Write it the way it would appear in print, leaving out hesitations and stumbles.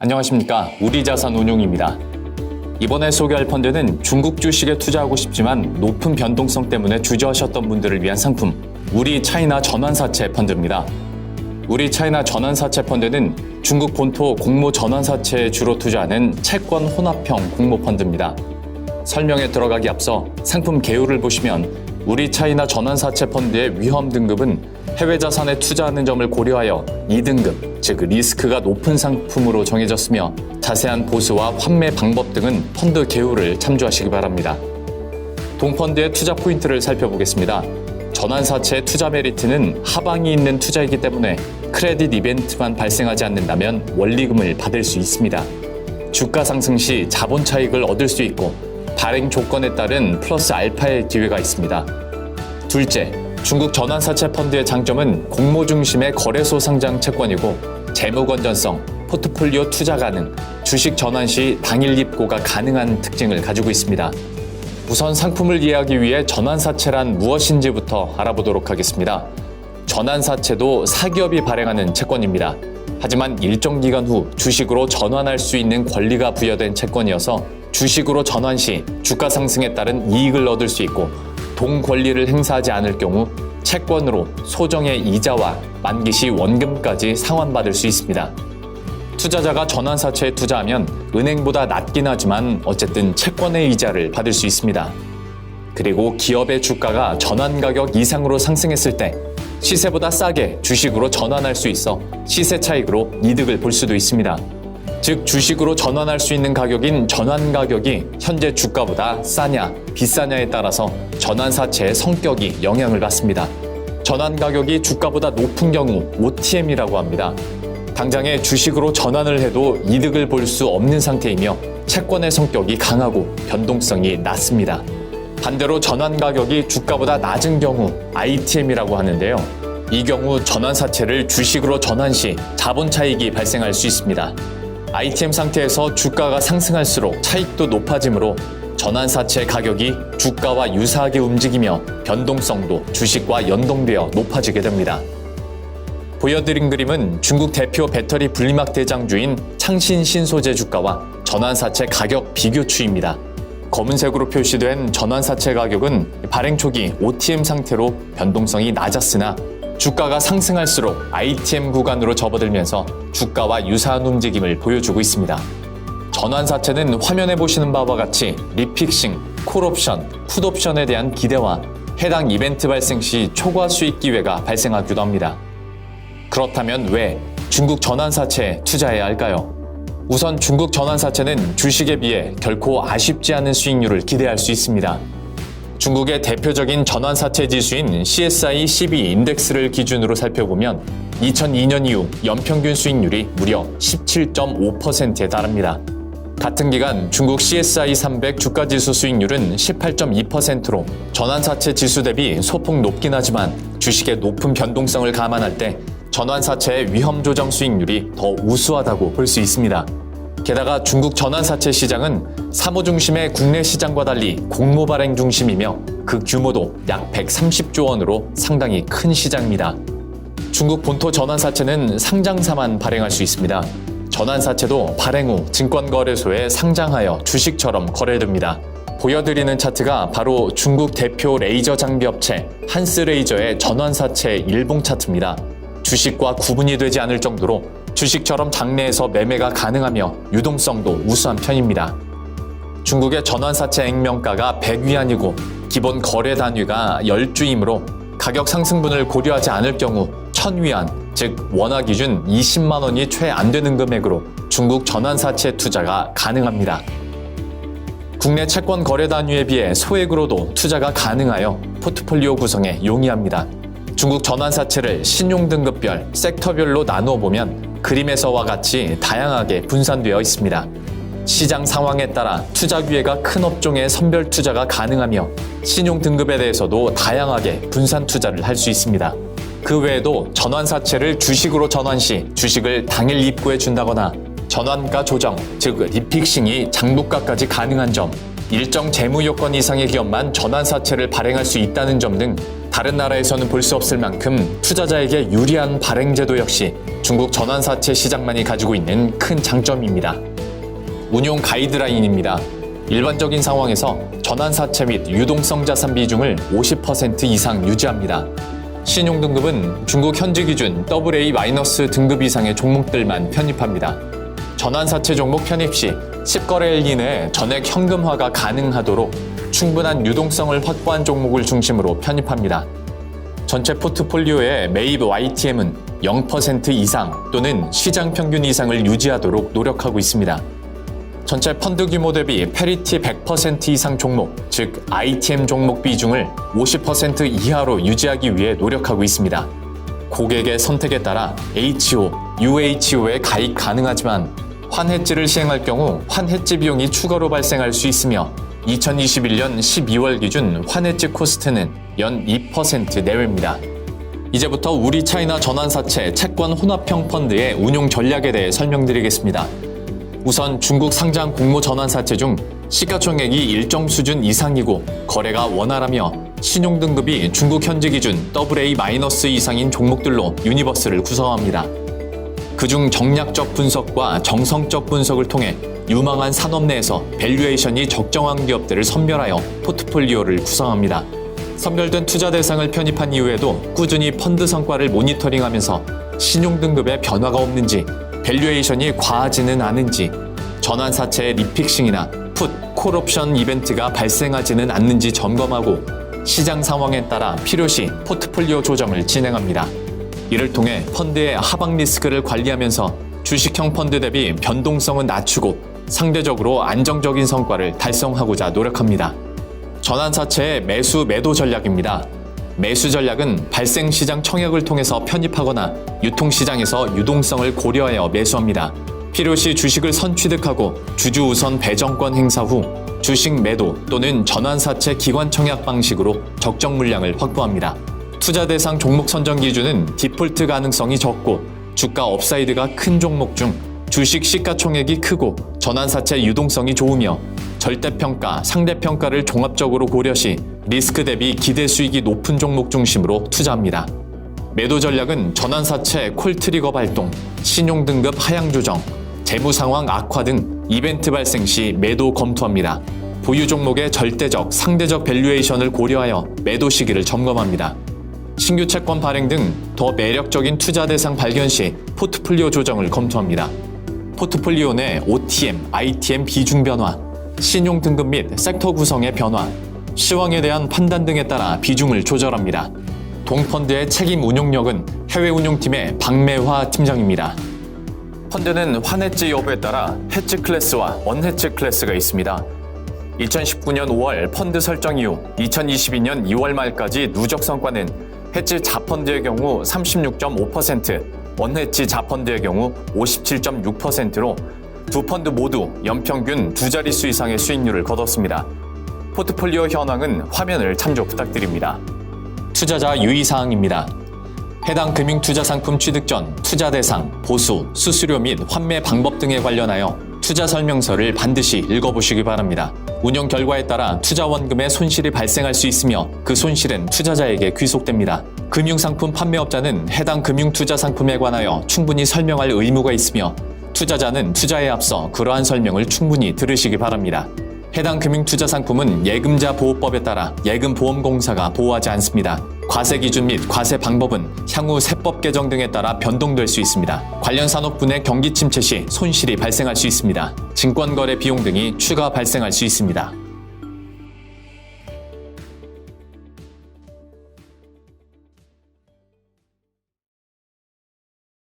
안녕하십니까. 우리자산운용입니다. 이번에 소개할 펀드는 중국 주식에 투자하고 싶지만 높은 변동성 때문에 주저하셨던 분들을 위한 상품, 우리차이나 전환사채 펀드입니다. 우리차이나 전환사채 펀드는 중국 본토 공모 전환사채에 주로 투자하는 채권 혼합형 공모 펀드입니다. 설명에 들어가기 앞서 상품 개요를 보시면 우리차이나 전환사채 펀드의 위험 등급은 해외 자산에 투자하는 점을 고려하여 2등급, 즉 리스크가 높은 상품으로 정해졌으며 자세한 보수와 환매 방법 등은 펀드 개요를 참조하시기 바랍니다. 동펀드의 투자 포인트를 살펴보겠습니다. 전환사채의 투자 메리트는 하방이 있는 투자이기 때문에 크레딧 이벤트만 발생하지 않는다면 원리금을 받을 수 있습니다. 주가 상승 시 자본 차익을 얻을 수 있고 발행 조건에 따른 플러스 알파의 기회가 있습니다. 둘째, 중국 전환사채 펀드의 장점은 공모 중심의 거래소 상장 채권이고 재무 건전성, 포트폴리오 투자 가능, 주식 전환 시 당일 입고가 가능한 특징을 가지고 있습니다. 우선 상품을 이해하기 위해 전환사채란 무엇인지부터 알아보도록 하겠습니다. 전환사채도 사기업이 발행하는 채권입니다. 하지만 일정 기간 후 주식으로 전환할 수 있는 권리가 부여된 채권이어서 주식으로 전환 시 주가 상승에 따른 이익을 얻을 수 있고 동권리를 행사하지 않을 경우 채권으로 소정의 이자와 만기 시 원금까지 상환받을 수 있습니다. 투자자가 전환사채에 투자하면 은행보다 낮긴 하지만 어쨌든 채권의 이자를 받을 수 있습니다. 그리고 기업의 주가가 전환가격 이상으로 상승했을 때 시세보다 싸게 주식으로 전환할 수 있어 시세 차익으로 이득을 볼 수도 있습니다. 즉 주식으로 전환할 수 있는 가격인 전환가격이 현재 주가보다 싸냐 비싸냐에 따라서 전환사채의 성격이 영향을 받습니다. 전환가격이 주가보다 높은 경우 OTM이라고 합니다. 당장에 주식으로 전환을 해도 이득을 볼 수 없는 상태이며 채권의 성격이 강하고 변동성이 낮습니다. 반대로 전환가격이 주가보다 낮은 경우 ITM이라고 하는데요. 이 경우 전환사채를 주식으로 전환 시 자본 차익이 발생할 수 있습니다. ITM 상태에서 주가가 상승할수록 차익도 높아지므로 전환사채 가격이 주가와 유사하게 움직이며 변동성도 주식과 연동되어 높아지게 됩니다. 보여드린 그림은 중국 대표 배터리 분리막 대장주인 창신 신소재 주가와 전환사채 가격 비교추입니다. 검은색으로 표시된 전환사채 가격은 발행 초기 OTM 상태로 변동성이 낮았으나 주가가 상승할수록 ITM 구간으로 접어들면서 주가와 유사한 움직임을 보여주고 있습니다. 전환사채는 화면에 보시는 바와 같이 리픽싱, 콜옵션, 풋옵션에 대한 기대와 해당 이벤트 발생 시 초과 수익 기회가 발생하기도 합니다. 그렇다면 왜 중국 전환사채에 투자해야 할까요? 우선 중국 전환사채는 주식에 비해 결코 아쉽지 않은 수익률을 기대할 수 있습니다. 중국의 대표적인 전환사채 지수인 CSI 12 인덱스를 기준으로 살펴보면 2002년 이후 연평균 수익률이 무려 17.5%에 달합니다. 같은 기간 중국 CSI 300 주가지수 수익률은 18.2%로 전환사채 지수 대비 소폭 높긴 하지만 주식의 높은 변동성을 감안할 때 전환사채의 위험 조정 수익률이 더 우수하다고 볼 수 있습니다. 게다가 중국 전환사채 시장은 사모 중심의 국내 시장과 달리 공모 발행 중심이며 그 규모도 약 130조 원으로 상당히 큰 시장입니다. 중국 본토 전환사채는 상장사만 발행할 수 있습니다. 전환사채도 발행 후 증권거래소에 상장하여 주식처럼 거래됩니다. 보여드리는 차트가 바로 중국 대표 레이저 장비업체 한스레이저의 전환사채 일봉 차트입니다. 주식과 구분이 되지 않을 정도로 주식처럼 장내에서 매매가 가능하며 유동성도 우수한 편입니다. 중국의 전환사채 액면가가 100위안이고 기본 거래 단위가 10주이므로 가격 상승분을 고려하지 않을 경우 1000위안, 즉 원화 기준 20만 원이 채 안 되는 금액으로 중국 전환사채 투자가 가능합니다. 국내 채권 거래 단위에 비해 소액으로도 투자가 가능하여 포트폴리오 구성에 용이합니다. 중국 전환사채를 신용등급별, 섹터별로 나누어 보면 그림에서와 같이 다양하게 분산되어 있습니다. 시장 상황에 따라 투자 기회가 큰 업종의 선별 투자가 가능하며 신용 등급에 대해서도 다양하게 분산 투자를 할 수 있습니다. 그 외에도 전환사채를 주식으로 전환 시 주식을 당일 입고해 준다거나 전환가 조정, 즉 리픽싱이 장부가까지 가능한 점, 일정 재무 요건 이상의 기업만 전환사채를 발행할 수 있다는 점 등 다른 나라에서는 볼 수 없을 만큼 투자자에게 유리한 발행제도 역시 중국 전환사채 시장만이 가지고 있는 큰 장점입니다. 운용 가이드라인입니다. 일반적인 상황에서 전환사채 및 유동성 자산 비중을 50% 이상 유지합니다. 신용등급은 중국 현지 기준 AA- 등급 이상의 종목들만 편입합니다. 전환사채 종목 편입 시 10거래일 이내에 전액 현금화가 가능하도록 충분한 유동성을 확보한 종목을 중심으로 편입합니다. 전체 포트폴리오의 매입 YTM은 0% 이상 또는 시장 평균 이상을 유지하도록 노력하고 있습니다. 전체 펀드 규모 대비 페리티 100% 이상 종목, 즉 ITM 종목 비중을 50% 이하로 유지하기 위해 노력하고 있습니다. 고객의 선택에 따라 HO, UHO에 가입 가능하지만 환해지를 시행할 경우 환해지 비용이 추가로 발생할 수 있으며 2021년 12월 기준 환해지 코스트는 연 2% 내외입니다. 이제부터 우리 차이나 전환사채 채권 혼합형 펀드의 운용 전략에 대해 설명드리겠습니다. 우선 중국 상장 공모 전환사채 중 시가총액이 일정 수준 이상이고 거래가 원활하며 신용등급이 중국 현지 기준 AA- 이상인 종목들로 유니버스를 구성합니다. 그중 정략적 분석과 정성적 분석을 통해 유망한 산업 내에서 밸류에이션이 적정한 기업들을 선별하여 포트폴리오를 구성합니다. 선별된 투자 대상을 편입한 이후에도 꾸준히 펀드 성과를 모니터링하면서 신용등급에 변화가 없는지, 밸류에이션이 과하지는 않은지, 전환사채의 리픽싱이나 풋, 콜옵션 이벤트가 발생하지는 않는지 점검하고 시장 상황에 따라 필요시 포트폴리오 조정을 진행합니다. 이를 통해 펀드의 하방 리스크를 관리하면서 주식형 펀드 대비 변동성은 낮추고 상대적으로 안정적인 성과를 달성하고자 노력합니다. 전환사채의 매수 매도 전략입니다. 매수 전략은 발생 시장 청약을 통해서 편입하거나 유통시장에서 유동성을 고려하여 매수합니다. 필요시 주식을 선취득하고 주주 우선 배정권 행사 후 주식 매도 또는 전환사채 기관 청약 방식으로 적정 물량을 확보합니다. 투자 대상 종목 선정 기준은 디폴트 가능성이 적고 주가 업사이드가 큰 종목 중 주식 시가총액이 크고 전환사채 유동성이 좋으며 절대평가, 상대평가를 종합적으로 고려시 리스크 대비 기대 수익이 높은 종목 중심으로 투자합니다. 매도 전략은 전환사채 콜트리거 발동, 신용등급 하향 조정, 재무상황 악화 등 이벤트 발생 시 매도 검토합니다. 보유 종목의 절대적, 상대적 밸류에이션을 고려하여 매도 시기를 점검합니다. 신규 채권 발행 등 더 매력적인 투자 대상 발견 시 포트폴리오 조정을 검토합니다. 포트폴리오 내 OTM, ITM 비중 변화, 신용 등급 및 섹터 구성의 변화, 시황에 대한 판단 등에 따라 비중을 조절합니다. 동펀드의 책임 운용력은 해외 운용팀의 박매화 팀장입니다. 펀드는 환해지 여부에 따라 해지 클래스와 언해지 클래스가 있습니다. 2019년 5월 펀드 설정 이후 2022년 2월 말까지 누적 성과는 해지 자펀드의 경우 36.5%, 언해지 자펀드의 경우 57.6%로 두 펀드 모두 연평균 두 자릿수 이상의 수익률을 거뒀습니다. 포트폴리오 현황은 화면을 참조 부탁드립니다. 투자자 유의사항입니다. 해당 금융투자상품 취득 전 투자 대상, 보수, 수수료 및 환매 방법 등에 관련하여 투자 설명서를 반드시 읽어보시기 바랍니다. 운영 결과에 따라 투자 원금에 손실이 발생할 수 있으며 그 손실은 투자자에게 귀속됩니다. 금융상품 판매업자는 해당 금융투자상품에 관하여 충분히 설명할 의무가 있으며 투자자는 투자에 앞서 그러한 설명을 충분히 들으시기 바랍니다. 해당 금융투자상품은 예금자 보호법에 따라 예금보험공사가 보호하지 않습니다. 과세 기준 및 과세 방법은 향후 세법 개정 등에 따라 변동될 수 있습니다. 관련 산업군의 경기 침체 시 손실이 발생할 수 있습니다. 증권거래 비용 등이 추가 발생할 수 있습니다.